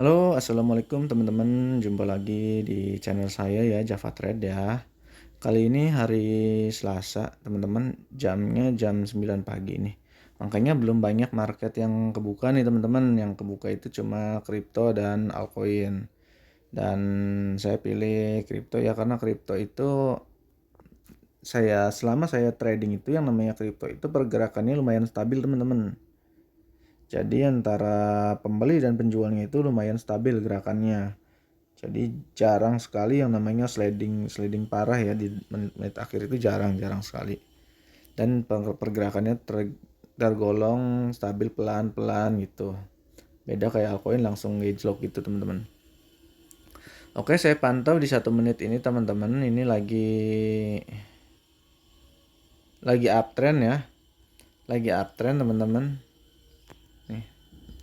Halo, assalamualaikum teman-teman. Jumpa lagi di channel saya ya, Java Trade ya. Kali ini hari Selasa, teman-teman. Jamnya jam 9 pagi nih. Makanya belum banyak market yang kebuka nih, teman-teman. Yang kebuka itu cuma kripto dan altcoin. Dan saya pilih kripto ya karena kripto itu selama saya trading itu yang namanya kripto itu pergerakannya lumayan stabil, teman-teman. Jadi antara pembeli dan penjualnya itu lumayan stabil gerakannya. Jadi jarang sekali yang namanya sliding parah ya di menit-menit akhir itu jarang sekali. Dan pergerakannya tergolong stabil pelan-pelan gitu. Beda kayak altcoin langsung ngejlok gitu teman-teman. Oke, saya pantau di 1 menit ini teman-teman. Ini lagi uptrend ya. Lagi uptrend teman-teman. Nih,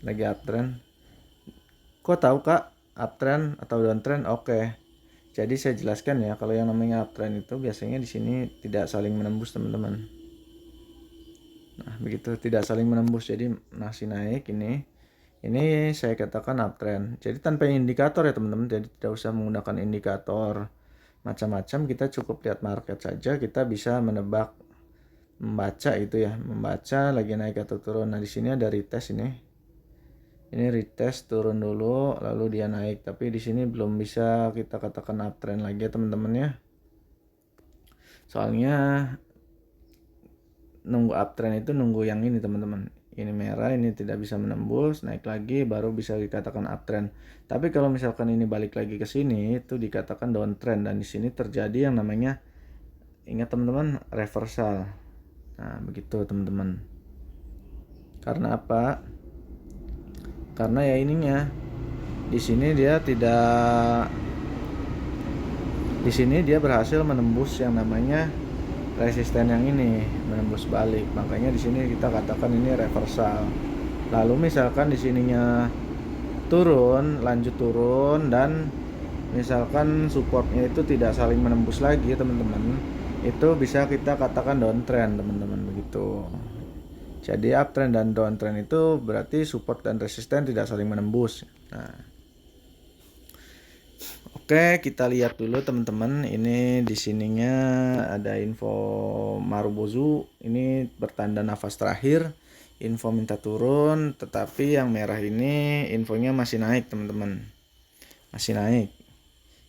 lagi uptrend. Kok tahu Kak uptrend atau downtrend? Oke. Jadi saya jelaskan ya, kalau yang namanya uptrend itu biasanya di sini tidak saling menembus teman-teman. Nah, begitu tidak saling menembus jadi masih naik ini. Ini saya katakan uptrend. Jadi tanpa indikator ya teman-teman. Jadi tidak usah menggunakan indikator macam-macam, kita cukup lihat market saja kita bisa menebak, membaca itu ya, membaca lagi naik atau turun. Nah, di sini ada retest ini. Ini retest turun dulu lalu dia naik, tapi di sini belum bisa kita katakan uptrend lagi ya teman-teman ya. Soalnya nunggu uptrend itu nunggu yang ini teman-teman. Ini merah, ini tidak bisa menembus, naik lagi baru bisa dikatakan uptrend. Tapi kalau misalkan ini balik lagi ke sini itu dikatakan downtrend, dan di sini terjadi yang namanya, ingat teman-teman, reversal. Nah, begitu teman-teman. Karena apa? Karena ya ininya di sini dia tidak, di sini dia berhasil menembus yang namanya resisten yang ini, menembus balik. Makanya di sini kita katakan ini reversal. Lalu misalkan di sininya turun, lanjut turun, dan misalkan supportnya itu tidak saling menembus lagi teman-teman, itu bisa kita katakan downtrend teman-teman, begitu. Jadi uptrend dan downtrend itu berarti support dan resisten tidak saling menembus. Nah, oke, kita lihat dulu teman-teman. Ini di sininya ada info Marubozu. Ini bertanda nafas terakhir. Info minta turun, tetapi yang merah ini infonya masih naik teman-teman. Masih naik.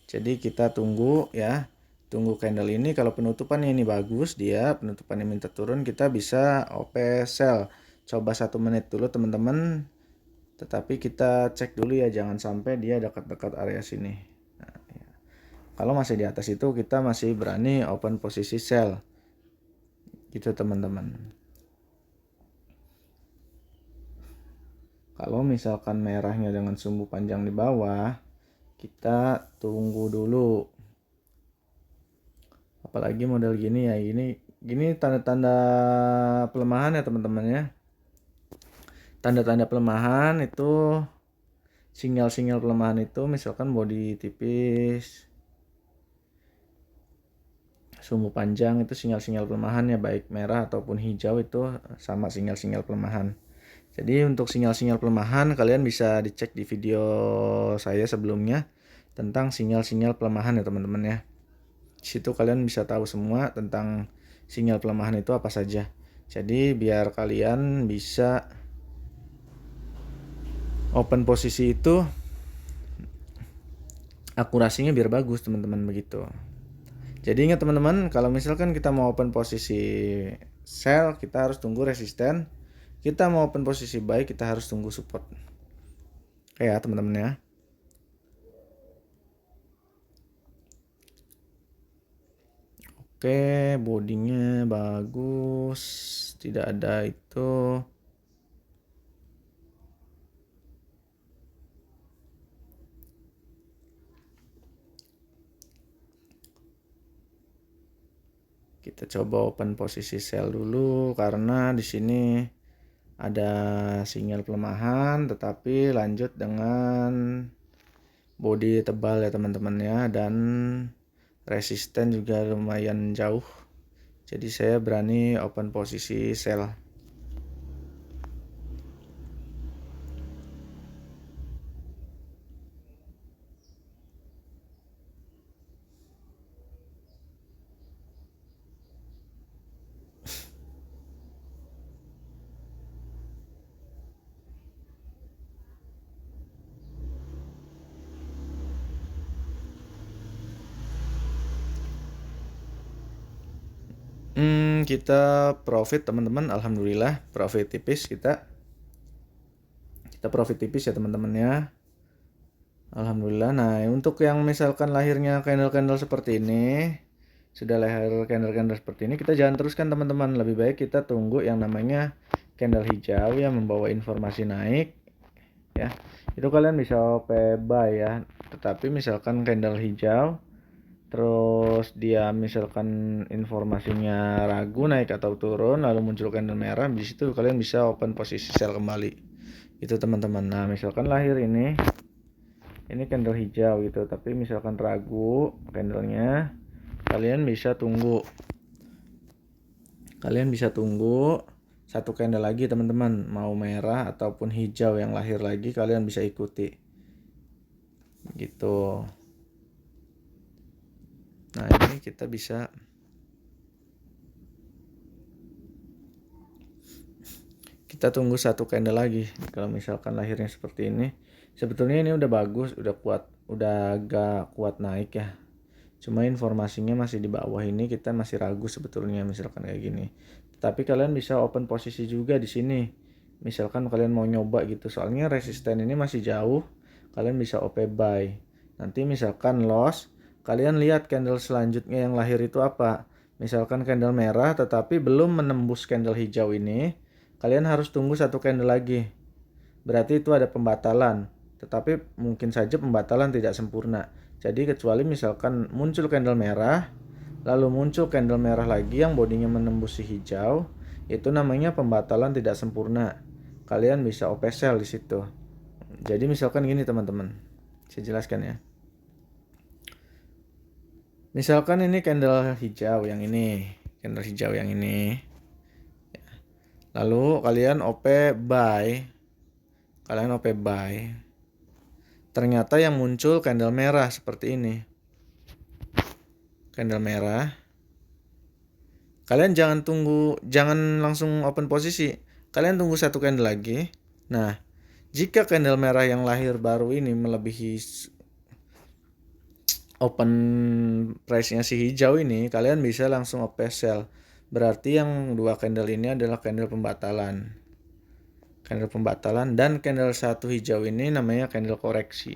Jadi kita tunggu ya. Tunggu candle ini, kalau penutupannya ini bagus, dia penutupannya minta turun, kita bisa OP sell. Coba 1 menit dulu teman-teman. Tetapi kita cek dulu ya, jangan sampai dia dekat-dekat area sini. Nah, ya. Kalau masih di atas itu kita masih berani open posisi sell. Gitu teman-teman. Kalau misalkan merahnya dengan sumbu panjang di bawah, kita tunggu dulu. Apalagi model gini ya, gini tanda-tanda pelemahan ya teman-teman ya. Tanda-tanda pelemahan itu, sinyal-sinyal pelemahan itu misalkan body tipis, sumbu panjang, itu sinyal-sinyal pelemahan ya, baik merah ataupun hijau itu sama sinyal-sinyal pelemahan. Jadi untuk sinyal-sinyal pelemahan kalian bisa dicek di video saya sebelumnya tentang sinyal-sinyal pelemahan ya teman-teman ya. Di situ kalian bisa tahu semua tentang sinyal pelemahan itu apa saja. Jadi biar kalian bisa open posisi itu akurasinya biar bagus teman-teman, begitu. Jadi ingat teman-teman, kalau misalkan kita mau open posisi sell, kita harus tunggu resisten. Kita mau open posisi buy, kita harus tunggu support. Oke ya teman-teman ya. Oke, bodinya bagus, tidak ada itu. Kita coba open posisi sell dulu karena di sini ada sinyal pelemahan, tetapi lanjut dengan body tebal ya teman-teman ya, dan resisten juga lumayan jauh. Jadi saya berani open posisi sell. Kita profit teman-teman, alhamdulillah profit tipis kita profit tipis ya teman-teman ya. Alhamdulillah. Nah, untuk yang misalkan lahirnya candle-candle seperti ini, sudah lahir candle-candle seperti ini, kita jangan teruskan teman-teman. Lebih baik kita tunggu yang namanya candle hijau yang membawa informasi naik ya. Itu kalian bisa OP buy ya. Tetapi misalkan candle hijau terus dia misalkan informasinya ragu naik atau turun lalu muncul candle merah, di situ kalian bisa open posisi sell kembali. Itu teman-teman. Nah, misalkan lahir ini candle hijau gitu, tapi misalkan ragu candlenya, kalian bisa tunggu satu candle lagi teman-teman, mau merah ataupun hijau yang lahir lagi kalian bisa ikuti gitu. Nah, ini kita bisa tunggu satu candle lagi. Kalau misalkan lahirnya seperti ini, sebetulnya ini udah bagus, udah kuat, udah agak kuat naik ya. Cuma informasinya masih di bawah ini, kita masih ragu sebetulnya misalkan kayak gini. Tapi kalian bisa open posisi juga di sini. Misalkan kalian mau nyoba gitu, soalnya resisten ini masih jauh, kalian bisa OP buy. Nanti misalkan loss, kalian lihat candle selanjutnya yang lahir itu apa. Misalkan candle merah tetapi belum menembus candle hijau ini, kalian harus tunggu satu candle lagi. Berarti itu ada pembatalan. Tetapi mungkin saja pembatalan tidak sempurna. Jadi kecuali misalkan muncul candle merah, lalu muncul candle merah lagi yang bodinya menembus si hijau, itu namanya pembatalan tidak sempurna. Kalian bisa OP sell di situ. Jadi misalkan gini teman-teman, saya jelaskan ya. Misalkan ini candle hijau yang ini, lalu kalian OP buy, ternyata yang muncul candle merah seperti ini, candle merah. Kalian jangan langsung open posisi, kalian tunggu satu candle lagi. Nah, jika candle merah yang lahir baru ini melebihi open price-nya si hijau ini, kalian bisa langsung OP sell. Berarti yang dua candle ini adalah candle pembatalan. Dan candle satu hijau ini namanya candle koreksi.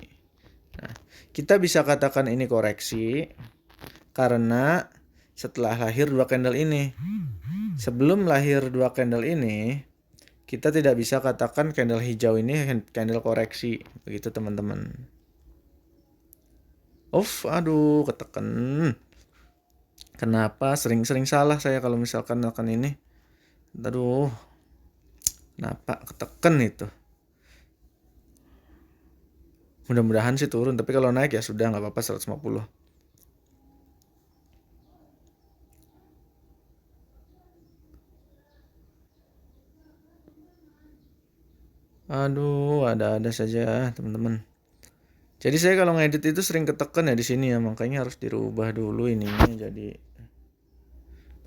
Nah, kita bisa katakan ini koreksi karena setelah lahir dua candle ini. Sebelum lahir dua candle ini, kita tidak bisa katakan candle hijau ini candle koreksi. Begitu teman-teman. Aduh, ketekan. Kenapa sering-sering salah saya kalau misalkan akan ini? Aduh. Kenapa ketekan itu? Mudah-mudahan sih turun, tapi kalau naik ya sudah nggak apa-apa 150. Aduh, ada-ada saja teman-teman. Jadi saya kalau ngedit itu sering ketekan ya di sini ya, makanya harus dirubah dulu ininya jadi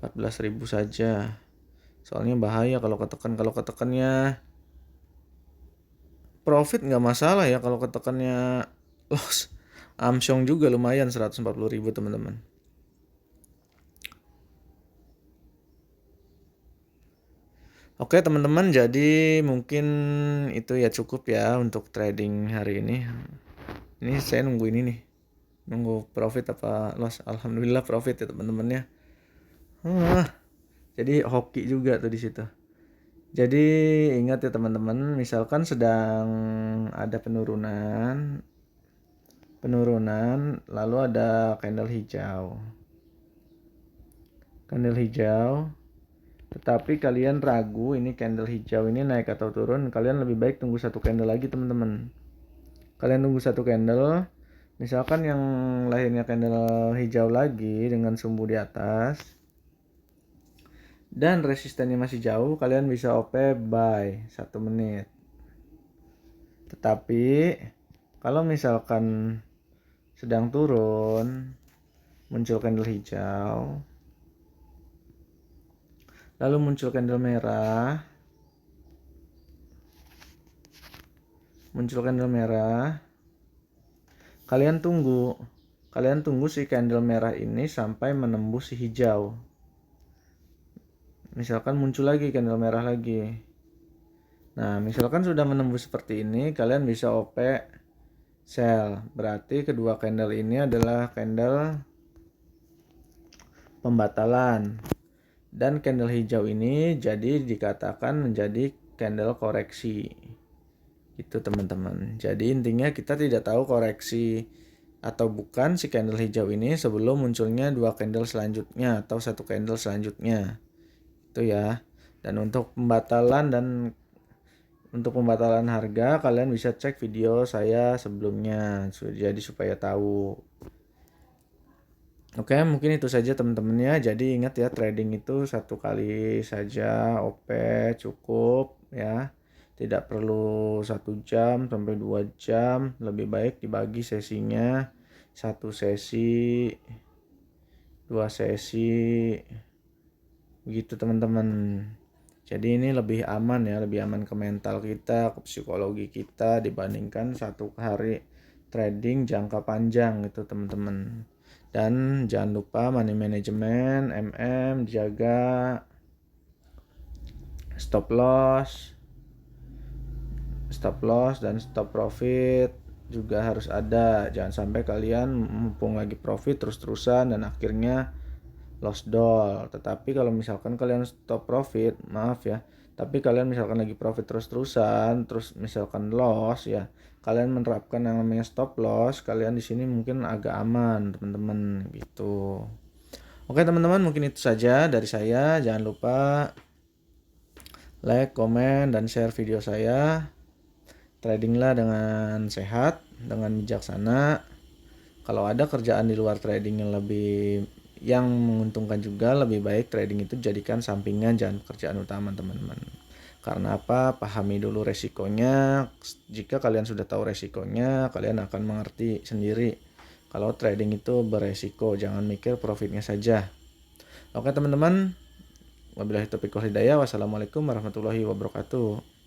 14.000 saja. Soalnya bahaya kalau ketekan. Kalau ketekannya profit nggak masalah ya, kalau ketekannya loss amsyong juga lumayan 140.000 teman-teman. Oke teman-teman, jadi mungkin itu ya cukup ya untuk trading hari ini. Ini saya nunggu ini nih, nunggu profit apa loss. Alhamdulillah profit ya teman-teman ya. Jadi hoki juga tuh di situ. Jadi ingat ya teman-teman, misalkan sedang ada penurunan lalu ada candle hijau, tetapi kalian ragu ini candle hijau ini naik atau turun, kalian lebih baik tunggu satu candle lagi teman-teman. Kalian tunggu satu candle, misalkan yang lahirnya candle hijau lagi dengan sumbu di atas dan resistennya masih jauh, kalian bisa OP buy 1 menit. Tetapi kalau misalkan sedang turun, muncul candle hijau, lalu muncul candle merah, kalian tunggu si candle merah ini sampai menembus si hijau. misalkan muncul lagi candle merah lagi. Nah, misalkan sudah menembus seperti ini, kalian bisa OP sell. Berarti kedua candle ini adalah candle pembatalan. Dan candle hijau ini jadi dikatakan menjadi candle koreksi. Itu teman-teman. Jadi intinya kita tidak tahu koreksi atau bukan si candle hijau ini sebelum munculnya dua candle selanjutnya atau satu candle selanjutnya. Itu ya. Dan untuk pembatalan harga kalian bisa cek video saya sebelumnya jadi supaya tahu. Oke, mungkin itu saja teman-teman ya. Jadi ingat ya, trading itu satu kali saja OP cukup ya. Tidak perlu 1 jam sampai 2 jam. Lebih baik dibagi sesinya. 1 sesi, 2 sesi. Begitu teman-teman. Jadi ini lebih aman ya, lebih aman ke mental kita, ke psikologi kita dibandingkan satu hari trading jangka panjang itu teman-teman. Dan jangan lupa money management, jaga stop loss dan stop profit juga harus ada. Jangan sampai kalian mumpung lagi profit terus-terusan dan akhirnya loss doll. Tetapi kalau misalkan kalian stop profit, maaf ya, tapi kalian misalkan lagi profit terus-terusan, terus misalkan loss ya, kalian menerapkan yang namanya stop loss, kalian di sini mungkin agak aman, teman-teman, gitu. Oke, teman-teman, mungkin itu saja dari saya. Jangan lupa like, komen, dan share video saya. Tradinglah dengan sehat, dengan bijaksana. Kalau ada kerjaan di luar trading yang menguntungkan juga, lebih baik trading itu jadikan sampingan, jangan pekerjaan utama teman-teman. Karena apa? Pahami dulu resikonya. Jika kalian sudah tahu resikonya, kalian akan mengerti sendiri kalau trading itu beresiko. Jangan mikir profitnya saja. Oke teman-teman, wabillahi taufiq wal hidayah. Wassalamualaikum warahmatullahi wabarakatuh.